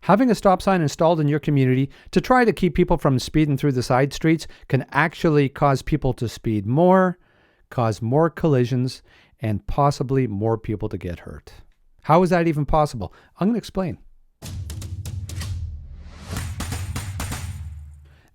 Having a stop sign installed in your community to try to keep people from speeding through the side streets can actually cause people to speed more, cause more collisions, and possibly more people to get hurt. How is that even possible? I'm going to explain.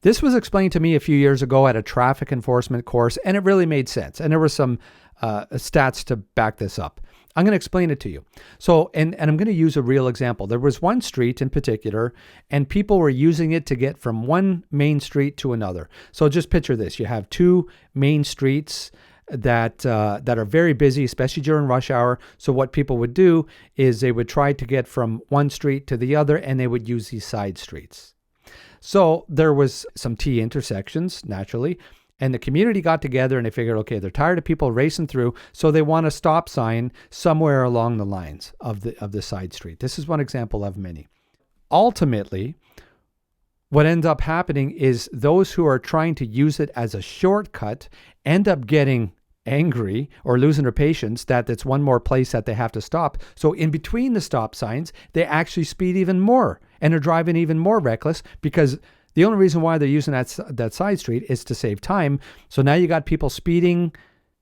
This was explained to me a few years ago at a traffic enforcement course, and it really made sense. And there were some stats to back this up. I'm going to explain it to you. So, and I'm going to use a real example. There was one street in particular, and people were using it to get from one main street to another. So just picture this. You have two main streets that are very busy, especially during rush hour. So what people would do is they would try to get from one street to the other, and they would use these side streets. So there was some T intersections, naturally, and the community got together and they figured, okay, they're tired of people racing through, so they want a stop sign somewhere along the lines of the side street. This is one example of many. Ultimately, what ends up happening is those who are trying to use it as a shortcut end up getting angry or losing their patience that it's one more place that they have to stop. So in between the stop signs, they actually speed even more and are driving even more reckless, because the only reason why they're using that side street is to save time. So now you got people speeding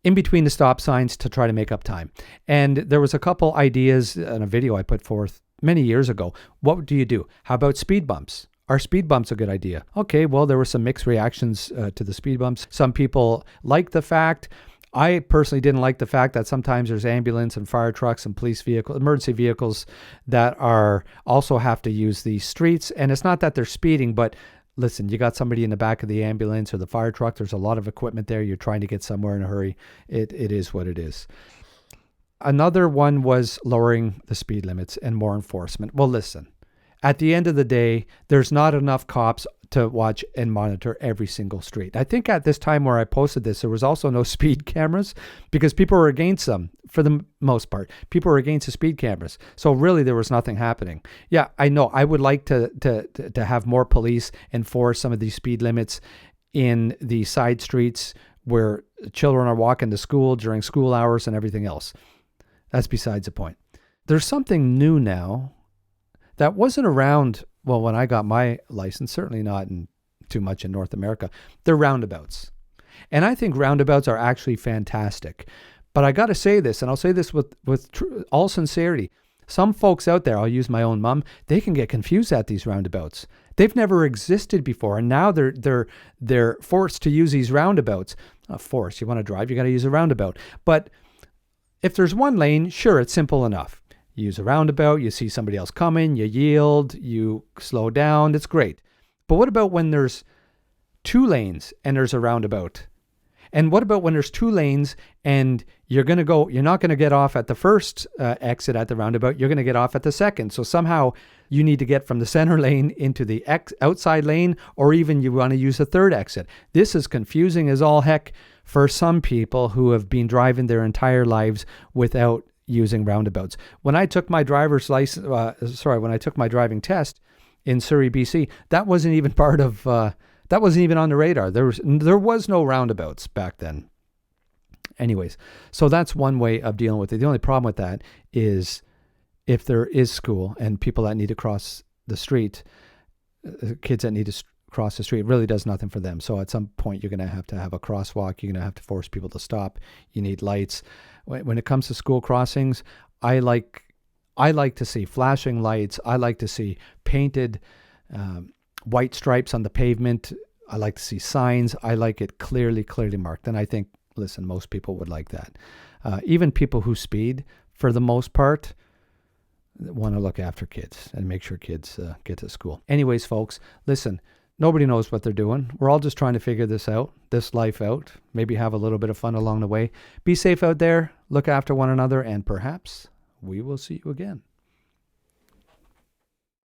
in between the stop signs to try to make up time. And there was a couple ideas in a video I put forth many years ago. What do you do? How about speed bumps? Are speed bumps a good idea? Okay, well, there were some mixed reactions to the speed bumps. Some people liked the fact. I personally didn't like the fact that sometimes there's ambulance and fire trucks and police vehicles, emergency vehicles that are also have to use these streets. And it's not that they're speeding, but listen, you got somebody in the back of the ambulance or the fire truck. There's a lot of equipment there. You're trying to get somewhere in a hurry. It is what it is. Another one was lowering the speed limits and more enforcement. Well, listen, at the end of the day, there's not enough cops to watch and monitor every single street. I think at this time where I posted this, there was also no speed cameras because people were against them for the most part. People were against the speed cameras. So really there was nothing happening. Yeah, I know. I would like to have more police enforce some of these speed limits in the side streets where children are walking to school during school hours and everything else. That's besides the point. There's something new now that wasn't around, well, when I got my license, certainly not too much in North America. They're roundabouts. And I think roundabouts are actually fantastic. But I got to say this, and I'll say this with all sincerity. Some folks out there, I'll use my own mom, they can get confused at these roundabouts. They've never existed before, and now they're forced to use these roundabouts. Forced, you want to drive, you got to use a roundabout. But if there's one lane, sure, it's simple enough. You use a roundabout, you see somebody else coming, you yield, you slow down, it's great. But what about when there's two lanes and there's a roundabout? And what about when there's two lanes and you're not going to get off at the first exit at the roundabout, you're going to get off at the second. So somehow you need to get from the center lane into the outside lane, or even you want to use a third exit. This is confusing as all heck for some people who have been driving their entire lives without using roundabouts. When I took my driver's license, when I took my driving test in Surrey, BC, that wasn't even part of, that wasn't even on the radar. There was no roundabouts back then. Anyways, so that's one way of dealing with it. The only problem with that is if there is school and people that need to cross the street, kids that need to cross the street, it really does nothing for them. So at some point, you're going to have a crosswalk. You're going to have to force people to stop. You need lights. When it comes to school crossings, I like to see flashing lights. I like to see painted white stripes on the pavement. I like to see signs. I like it clearly marked. And I think, listen, most people would like that. Even people who speed, for the most part, want to look after kids and make sure kids get to school. Anyways, folks, listen, nobody knows what they're doing. We're all just trying to figure this life out, maybe have a little bit of fun along the way. Be safe out there, look after one another, and perhaps we will see you again.